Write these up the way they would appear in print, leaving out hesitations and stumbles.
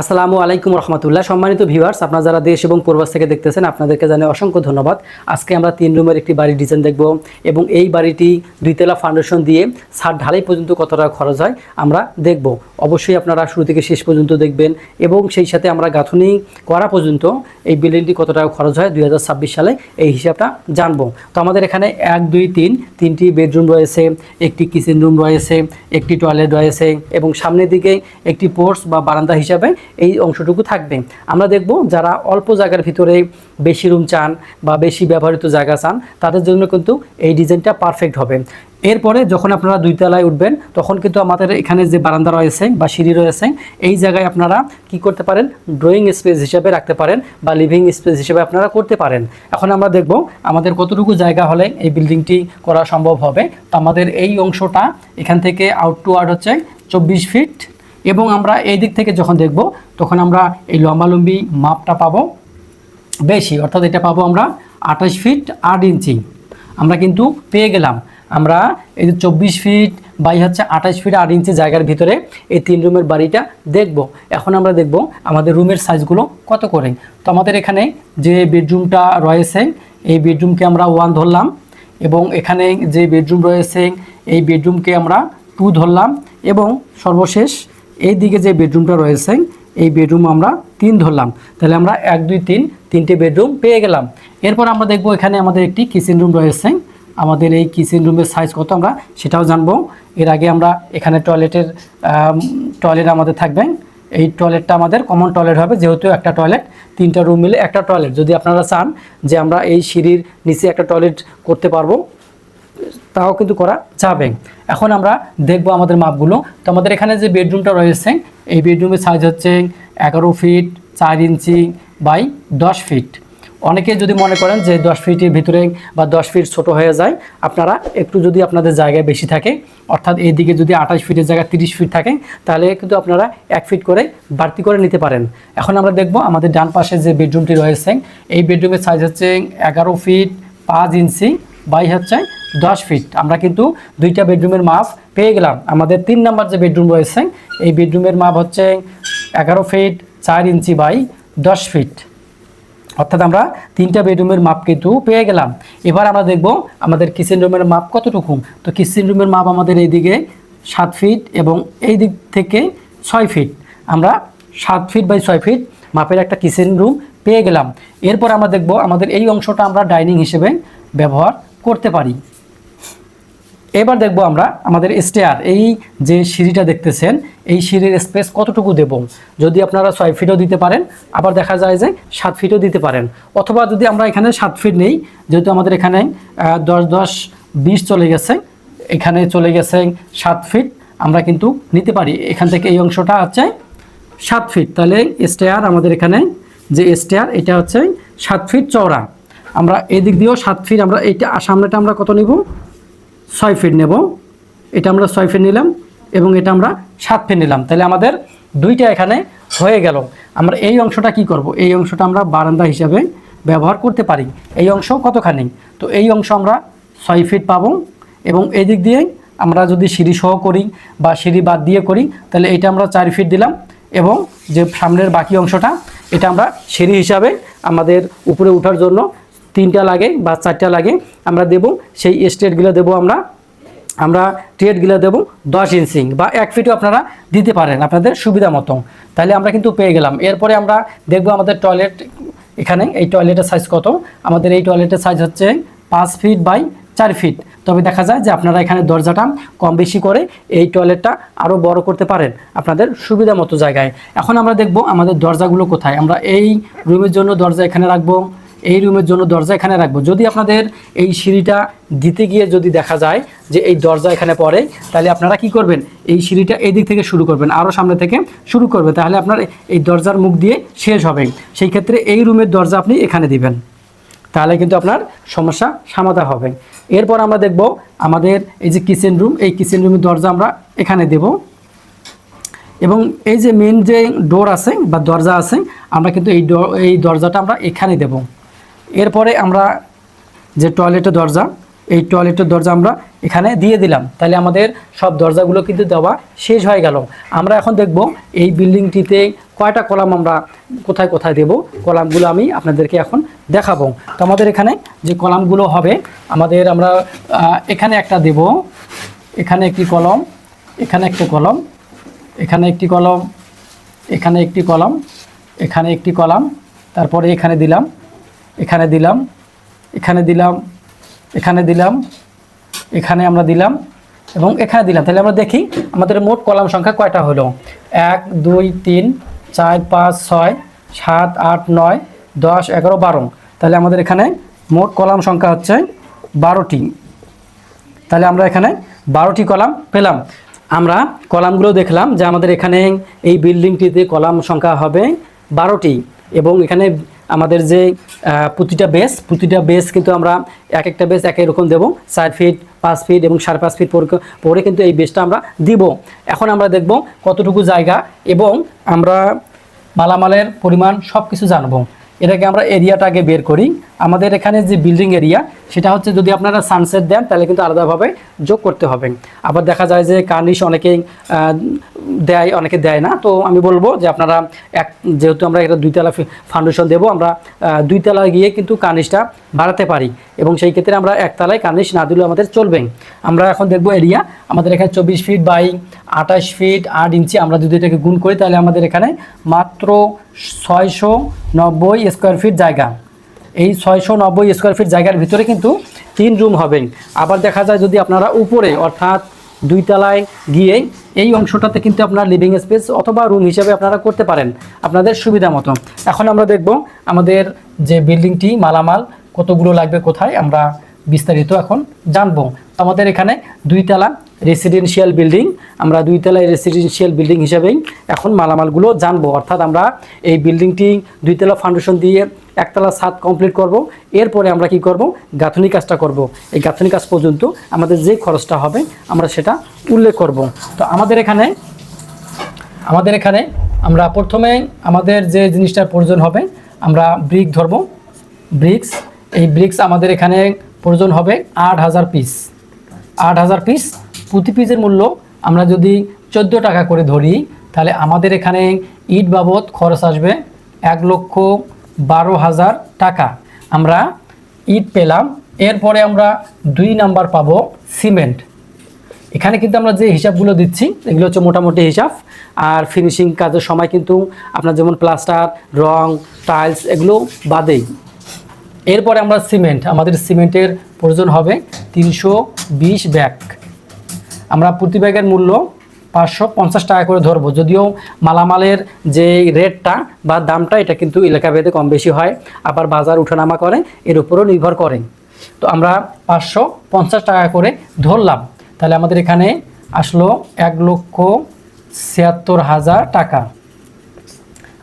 আসসালামু আলাইকুম রহমতুল্লাহ। সম্মানিত ভিউয়ার্স, আপনারা যারা দেশ এবং প্রবাস থেকে দেখতেছেন আপনাদেরকে জানাই অসংখ্য ধন্যবাদ। আজকে আমরা 3 রুমের একটি বাড়ির ডিজাইন দেখব এবং এই বাড়িটি 2 তলা ফাউন্ডেশন দিয়ে ছাদ ঢালাই পর্যন্ত কত টাকা খরচ হয় আমরা দেখব। অবশ্যই আপনারা শুরু থেকে শেষ পর্যন্ত দেখবেন এবং সেই সাথে আমরা গাঁথনি করা পর্যন্ত এই বিল্ডিংটি কত টাকা খরচ হয় 2026 সালে এই হিসাবটা জানব। তো আমাদের এখানে 1 2 3 তিনটি বেডরুম রয়েছে, একটি কিচেন রুম রয়েছে, একটি টয়লেট রয়েছে এবং সামনের দিকে একটি পোর্চ বা বারান্দা হিসাবে এই অংশটুকু থাকবে। আমরা দেখব যারা অল্প জায়গার ভিতরে বেশি রুম চান বা বেশি ব্যবহৃত জায়গা চান তাদের জন্য কিন্তু এই ডিজাইনটা পারফেক্ট হবে। এরপরে যখন আপনারা 2 তলায় উঠবেন তখন কিন্তু আমাদের এখানে যে বারান্দা রয়েছে বা সিঁড়ি রয়েছে এই জায়গায় আপনারা কি করতে পারেন, ড্রয়িং স্পেস হিসেবে রাখতে পারেন বা লিভিং স্পেস হিসেবে আপনারা করতে পারেন। এখন আমরা দেখব আমাদের কতটুকু জায়গা হলে এই বিল্ডিংটি করা সম্ভব হবে। তো আমাদের এই অংশটা এখান থেকে আউট টু আউট হচ্ছে 24 ফিট এবং আমরা এই দিক থেকে যখন দেখব তখন আমরা এই লম্বালম্বি মাপটা পাবো বেশি, অর্থাৎ এটা পাবো আমরা 28 ফিট 8 ইঞ্চি আমরা কিন্তু পেয়ে গেলাম। আমরা এই যে 24 ফিট বাই হচ্ছে 28 ফিট 8 ইঞ্চি জায়গার ভিতরে এই 3 রুমের বাড়িটা দেখব। এখন আমরা দেখব আমাদের রুমের সাইজগুলো কত করে। তো আমাদের এখানে যে বেডরুমটা রয়েছে এই বেডরুমকে আমরা 1 ধরলাম এবং এখানে যে বেডরুম রয়েছে এই বেডরুমকে আমরা 2 ধরলাম এবং সর্বশেষ এই দিকে যে বেডরুমটা রয়েছে এই বেডরুম আমরা 3 ধরলাম। তাহলে আমরা 1 2 3 তিনটে বেডরুম পেয়ে গেলাম। এরপর আমরা দেখব এখানে আমাদের একটি কিচেন রুম রয়েছে। আমাদের এই কিচেন রুমের সাইজ কত আমরা সেটাও জানবো। এর আগে আমরা এখানে টয়লেট আমাদের থাকবে। এই টয়লেটটা আমাদের কমন টয়লেট হবে, যেহেতু একটা টয়লেট 3টা রুম মিলে একটা টয়লেট। যদি আপনারা চান যে আমরা এই সিঁড়ির নিচে একটা টয়লেট করতে পারবো তাও কিন্তু করা যাবে। এখন আমরা দেখব আমাদের মাপগুলো। তো আমাদের এখানে যে বেডরুমটা রয়েছে এই বেডরুমের সাইজ হচ্ছে 11 ফিট 4 ইঞ্চি বাই 10 ফিট। অনেকে যদি মনে করেন যে 10 ফিটের ভিতরে বা 10 ফিট ছোট হয়ে যায়, আপনারা একটু যদি আপনাদের জায়গায় বেশি থাকে, অর্থাৎ এই দিকে যদি 28 ফিটের জায়গায় 30 ফিট থাকে তাহলে কিন্তু আপনারা 1 ফিট করে বাড়তি করে নিতে পারেন। এখন আমরা দেখব আমাদের ডান পাশে যে বেডরুমটি রয়েছে এই বেডরুমের সাইজ হচ্ছে 11 ফিট 5 ইঞ্চি বাই হচ্ছে 10 ফিট। আমরা কিন্তু 2টা বেডরুমের মাপ পেয়ে গেলাম। আমাদের 3 নাম্বার যে বেডরুম রয়েছে এই বেডরুমের মাপ হচ্ছে 11 ফিট 4 ইঞ্চি বাই 10 ফিট, অর্থাৎ আমরা 3টা বেডরুমের মাপ কিন্তু পেয়ে গেলাম। এবার আমরা দেখব আমাদের কিচেন রুমের মাপ কতটুকু। তো কিচেন রুমের মাপ আমাদের এইদিকে 7 ফিট এবং এই দিক থেকে 6 ফিট। আমরা 7 ফিট বাই 6 ফিট মাপের একটা কিচেন রুম পেয়ে গেলাম। এরপর আমরা দেখব আমাদের এই অংশটা আমরা ডাইনিং হিসেবে ব্যবহার করতে পারি। এবার দেখব আমরা আমাদের স্টেয়ার, এই যে সিঁড়িটা দেখতেছেন এই সিঁড়ির স্পেস কতটুকু দেব। যদি আপনারা 6 ফিটও দিতে পারেন, আবার দেখা যায় যে 7 ফিটও দিতে পারেন, অথবা যদি আমরা এখানে 7 ফিট নেই, যেহেতু আমাদের এখানে 10 10 20 চলে গেছে, এখানে চলে গেছে 7 ফিট, আমরা কিন্তু নিতে পারি। এখান থেকে এই অংশটা হচ্ছে 7 ফিট। তাহলে স্টেয়ার আমাদের এখানে যে স্টেয়ার এটা হচ্ছে 7 ফিট চওড়া। আমরা এই দিক দিয়েও 7 ফিট, আমরা এইটা সামনেটা আমরা কত নেব 6 ফিট নেব। এটা আমরা 6 ফিট নিলাম এবং এটা আমরা 7 ফিট নিলাম। তাহলে আমাদের 2টা এখানে হয়ে গেল। আমরা এই অংশটা কি করব, এই অংশটা আমরা বারান্দা হিসাবে ব্যবহার করতে পারি। এই অংশ কতখানি, তো এই অংশ আমরা 6 ফিট পাবো এবং এই দিক দিয়ে আমরা যদি সিঁড়ি সহ করি বা সিঁড়ি বাদ দিয়ে করি তাহলে এটা আমরা 4 ফিট দিলাম এবং যে সামনের বাকি অংশটা এটা আমরা সিঁড়ি হিসাবে আমাদের উপরে ওঠার জন্য 3টা লাগে বা 4টা লাগে আমরা দেব। সেই স্টেটগুলো দেবো আমরা ট্রেডগুলো দেবো 10 ইঞ্চি বা 1 ফিটও আপনারা দিতে পারেন আপনাদের সুবিধা মতো। তাহলে আমরা কিন্তু পেয়ে গেলাম। এরপরে আমরা দেখব আমাদের টয়লেট, এখানে এই টয়লেটের সাইজ কত। আমাদের এই টয়লেটের সাইজ হচ্ছে 5 ফিট বাই 4 ফিট। তবে দেখা যায় যে আপনারা এখানে দরজাটা কম বেশি করে এই টয়লেটটা আরও বড় করতে পারেন আপনাদের সুবিধা মতো জায়গায়। এখন আমরা দেখব আমাদের দরজাগুলো কোথায়। আমরা এই রুমের জন্য দরজা এখানে রাখবো, এই রুমের জন্য দরজা এখানে রাখবো। যদি আপনাদের এই সিঁড়িটা দিতে গিয়ে যদি দেখা যায় যে এই দরজা এখানে পড়ে তাহলে আপনারা কি করবেন, এই সিঁড়িটা এই দিক থেকে শুরু করবেন, আরও সামনে থেকে শুরু করবে, তাহলে আপনার এই দরজার মুখ দিয়ে শেষ হবে। সেই ক্ষেত্রে এই রুমের দরজা আপনি এখানে দিবেন, তাহলে কিন্তু আপনার সমস্যা সমাধান হবে। এরপর আমরা দেখব আমাদের এই যে কিচেন রুম, এই কিচেন রুমের দরজা আমরা এখানে দেব এবং এই যে মেন যে ডোর আছে বা দরজা আছে আমরা কিন্তু এই দরজাটা আমরা এখানে দেব। এরপরে আমরা যে টয়লেটের দরজা এই টয়লেটের দরজা আমরা এখানে দিয়ে দিলাম। তাহলে আমাদের সব দরজাগুলো কিন্তু দেওয়া শেষ হয়ে গেল। আমরা এখন দেখব এই বিল্ডিংটিতে কয়টা কলাম আমরা কোথায় কোথায় দেব, কলামগুলো আমি আপনাদেরকে এখন দেখাবো। তো আমাদের এখানে যে কলামগুলো হবে, আমরা এখানে একটা দেব, এখানে একটি কলম, এখানে একটি কলম, এখানে একটি কলম, এখানে একটি কলম, এখানে একটি কলাম, তারপরে এখানে দিলাম, এখানে দিলাম, এখানে দিলাম, এখানে দিলাম, এখানে আমরা দিলাম এবং এখানে দিলাম। তাহলে আমরা দেখি আমাদের মোট কলাম সংখ্যা কয়টা হলো। 1 2 3 4 5 6 7 8 9 10 11 12। তাহলে আমাদের এখানে মোট কলাম সংখ্যা হচ্ছে 12টি। তাহলে আমরা এখানে 12টি কলাম পেলাম। আমরা কলামগুলো দেখলাম যে আমাদের এখানে এই বিল্ডিংটিতে কলাম সংখ্যা হবে 12টি এবং এখানে আমাদের যে প্রতিটা বেস কিন্তু আমরা একটা বেস একই রকম দেব, 4 ফিট 5 ফিট এবং 5.5 ফিট পরে কিন্তু এই বেসটা আমরা দিব। এখন আমরা দেখব কতটুকু জায়গা এবং আমরা মালামালের পরিমাণ সব কিছু জানবো। এটাকে আমরা এরিয়াটা আগে বের করি। আমাদের এখানে যে বিল্ডিং এরিয়া সেটা হচ্ছে, যদি আপনারা সানসেট দেন তাহলে কিন্তু আলাদাভাবে যোগ করতে হবে। আবার দেখা যায় যে কার্নিশ অনেকেই দেয়, অনেকে দেয় না। তো আমি বলবো যে আপনারা যেহেতু আমরা এটা 2 তলা ফাউন্ডেশন দেবো, আমরা 2 তলা গিয়ে কিন্তু কার্নিশটা বাড়াতে পারি এবং সেই ক্ষেত্রে আমরা 1 তলায় কার্নিশ না দিলেও আমাদের চলবে। আমরা এখন দেখব এরিয়া। আমাদের এখানে 24 ফিট বাই 28 ফিট 8 ইঞ্চি। আমরা যদি এটাকে গুণ করি তাহলে আমাদের এখানে মাত্র 690 স্কোয়ার ফিট জায়গা। এই 690 স্কোয়ার ফিট জায়গার ভিতরে কিন্তু 3 রুম হবে। আবার দেখা যায় যদি আপনারা উপরে অর্থাৎ 2 তলায় গিয়ে এই অংশটাতে কিন্তু আপনার লিভিং স্পেস অথবা রুম হিসেবে আপনারা করতে পারেন আপনাদের সুবিধা মতো। এখন আমরা দেখব আমাদের যে বিল্ডিংটি মালামাল কতগুলো লাগবে, কোথায়, আমরা বিস্তারিত এখন জানবো। আমাদের এখানে 2 তলা রেসিডেন্সিয়াল বিল্ডিং, আমরা 2 তলায় রেসিডেন্সিয়াল বিল্ডিং হিসেবেই এখন মালামালগুলো জানবো। অর্থাৎ আমরা এই বিল্ডিংটি 2 তলা ফাউন্ডেশন দিয়ে 1 তলা ছাদ কমপ্লিট করব। এরপরে আমরা কি করব, গাঁথনি কাজটা করব। এই গাঁথনি কাজ পর্যন্ত আমাদের যে খরচটা হবে আমরা সেটা উল্লেখ করব। তো আমাদের এখানে আমরা প্রথমে আমাদের যে জিনিসটার প্রয়োজন হবে, আমরা ব্রিক ধরব। এই ব্রিক্স আমাদের এখানে প্রয়োজন হবে 8000 পিস। 8000 পিস, প্রতি পিসের মূল্য আমরা যদি 14 টাকা করে ধরি তাহলে আমাদের এখানে ইট বাবদ খরচ আসবে 1,12,000 টাকা। আমরা ইট পেলাম। এরপরে আমরা 2 নাম্বার পাবো সিমেন্ট। এখানে কিন্তু আমরা যে হিসাবগুলো দিচ্ছি এগুলো হচ্ছে মোটামুটি হিসাব, আর ফিনিশিং কাজের সময় কিন্তু আপনার যেমন প্লাস্টার, রং, টাইলস এগুলো বাদেই। এরপরে আমরা আমাদের সিমেন্টের প্রয়োজন হবে 320 ব্যাগ। আমরা প্রতি ব্যাগের মূল্য 550 টাকা করে ধরবো। যদিও মালামালের যে রেটটা বা দামটা এটা কিন্তু এলাকাভেদে কম বেশি হয়, আবার বাজার উঠানামা করে, এর উপরও নির্ভর করে। তো আমরা 550 টাকা করে ধরলাম। তাহলে আমাদের এখানে আসলো 1,76,000 টাকা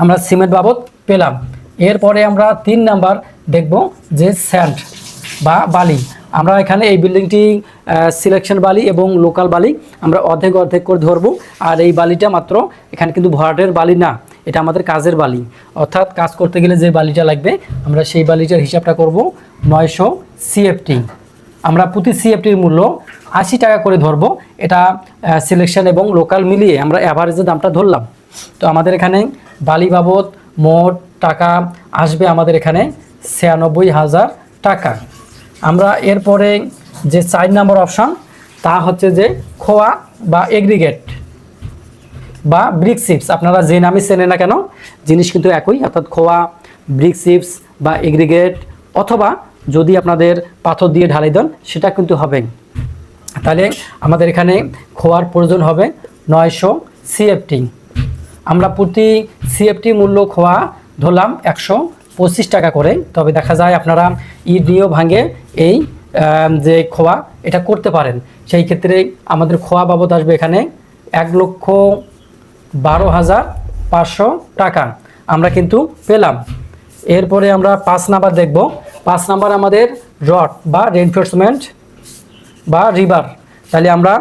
আমরা সিমেন্ট বাবদ পেলাম। এরপরে আমরা 3 নাম্বার দেখব যে স্যান্ড বা বালি। আমরা এখানে এই বিল্ডিংটি সিলেকশন বালি এবং লোকাল বালি আমরা অর্ধেক করে ধরবো। আর এই বালিটা মাত্র এখানে কিন্তু ভরাটের বালি না, এটা আমাদের কাজের বালি। অর্থাৎ কাজ করতে গেলে যে বালিটা লাগবে আমরা সেই বালিটার হিসাবটা করব 900 সিএফটি। আমরা প্রতি সিএফটির মূল্য 80 টাকা করে ধরবো। এটা সিলেকশন এবং লোকাল মিলিয়ে আমরা অ্যাভারেজের দামটা ধরলাম। তো আমাদের এখানে বালি বাবদ মোট টাকা আসবে আমাদের এখানে 96,000 টাকা। আমরা এরপরে যে 4 নম্বর অপশান তা হচ্ছে যে খোয়া বা এগ্রিগেট বা ব্রিক চিপস। আপনারা যে নামে চেনেন না কেন জিনিস কিন্তু একই, অর্থাৎ খোয়া, ব্রিক চিপস বা এগ্রিগেট, অথবা যদি আপনাদের পাথর দিয়ে ঢালাই দেন সেটা কিন্তু হবে। তাহলে আমাদের এখানে খোয়ার প্রয়োজন হবে 900 সিএফটি। আমরা প্রতি সিএফটি মূল্য খোয়া ধরলাম 125 টাকা করে। তবে দেখা যায় আপনারা ইট নিয়েও ভাঙে এই যে খোয়া এটা করতে পারেন। সেই ক্ষেত্রে আমাদের খোয়া বাবদ আসবে এখানে 1,12,500 টাকা আমরা কিন্তু পেলাম। এরপরে আমরা 5 নাম্বার দেখব। 5 নাম্বার আমাদের রড বা রেইনফোর্সমেন্ট বা রিবার। তাহলে আমরা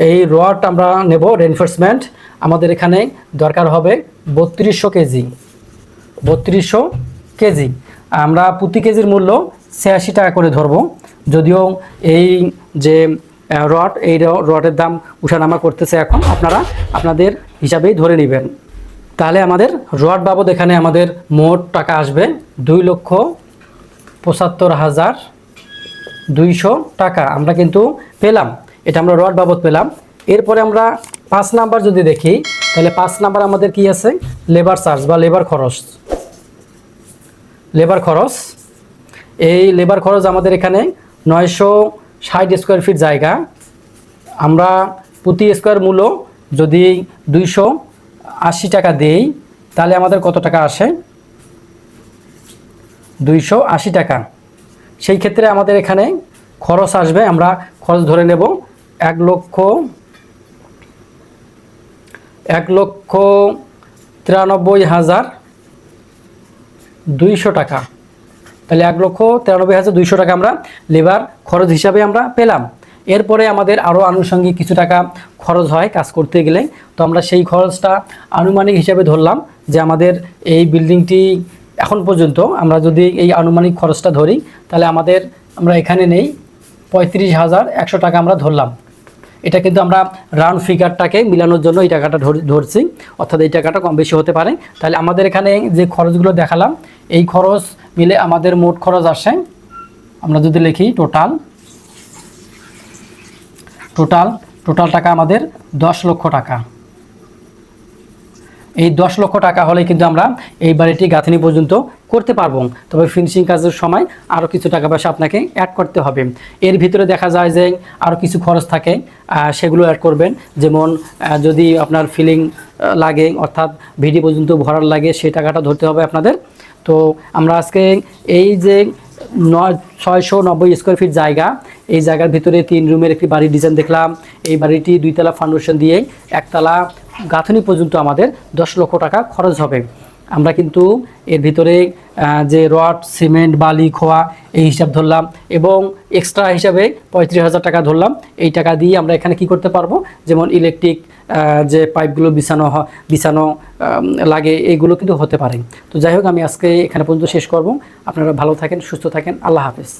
এই রড আমরা নেব রেইনফোর্সমেন্ট। আমাদের এখানে দরকার হবে 3200 কেজি। 3200 কেজি আমরা প্রতি কেজির মূল্য 86 টাকা করে ধরব। যদিও এই যে রড, এই রডের দাম উঠানামা করতেছে, এখন আপনারা আপনাদের হিসাবেই ধরে নেবেন। তাহলে আমাদের রড বাবদ এখানে আমাদের মোট টাকা আসবে 2,75,200 টাকা আমরা কিন্তু পেলাম। এটা আমরা রড বাবদ পেলাম। এরপরে আমরা 5 নাম্বার যদি দেখি, তাহলে 5 নাম্বার আমাদের কি আছে, লেবার চার্জ বা লেবার খরচ। এই লেবার খরচ আমাদের এখানে 960 স্কোয়ার ফিট জায়গা, আমরা প্রতি স্কোয়ার মূল্য যদি 280 টাকা দেই, তাহলে আমাদের কত টাকা আসে, 280 টাকা। সেই ক্ষেত্রে আমাদের এখানে খরচ আসবে, আমরা খরচ ধরে নেব 1,93,200 টাকা। তাহলে 1,93,200 টাকা আমরা লেবার খরচ হিসাবে আমরা পেলাম। এরপরে আমাদের আরও আনুষঙ্গিক কিছু টাকা খরচ হয় কাজ করতে গেলে, তো আমরা সেই খরচটা আনুমানিক হিসাবে ধরলাম যে আমাদের এই বিল্ডিংটি এখন পর্যন্ত আমরা যদি এই আনুমানিক খরচটা ধরি, তাহলে আমরা এখানে নেই 35,100 টাকা আমরা ধরলাম। এটা কিন্তু আমরা রাউন্ড ফিগারটাকে মিলানোর জন্য এই টাকাটা ধরছি, অর্থাৎ এই টাকাটা কম বেশি হতে পারে। তাহলে আমাদের এখানে যে খরচগুলো দেখালাম, এই খরচ মিলে আমাদের মোট খরচ আসে, আমরা যদি লিখি টোটাল টাকা আমাদের 10 লক্ষ টাকা। এই 10 লক্ষ টাকা হলে কিন্তু আমরা এই বাড়িটি গাঁথনি পর্যন্ত করতে পারবো। তবে ফিনিশিং কাজের সময় আরও কিছু টাকা পয়সা আপনাকে অ্যাড করতে হবে। এর ভিতরে দেখা যায় যে আরও কিছু খরচ থাকে, সেগুলো অ্যাড করবেন। যেমন যদি আপনার ফিলিং লাগে, অর্থাৎ ভিডি পর্যন্ত ভরার লাগে, সেই টাকাটা ধরতে হবে আপনাদের। তো আমরা আজকে এই যে 690 স্কোয়ার ফিট জায়গা, এই জায়গার ভিতরে 3 রুমের একটি বাড়ির ডিজাইন দেখলাম। এই বাড়িটি 2 তলা ফাউন্ডেশন দিয়ে 1 তলা গাঁথনি পর্যন্ত আমাদের 10 লক্ষ টাকা খরচ হবে। আমরা কিন্তু এর ভিতরে যে রড, সিমেন্ট, বালি, খোয়া এই হিসাব ধরলাম এবং এক্সট্রা হিসাবে 35,000 টাকা ধরলাম। এই টাকা দিয়ে আমরা এখানে কি করতে পারবো, যেমন ইলেকট্রিক যে পাইপগুলো বিছানো লাগে, এইগুলো কিন্তু হতে পারে। তো যাই হোক, আমি আজকে এখানে পর্যন্ত শেষ করব। আপনারা ভালো থাকেন, সুস্থ থাকেন, আল্লাহ হাফেজ।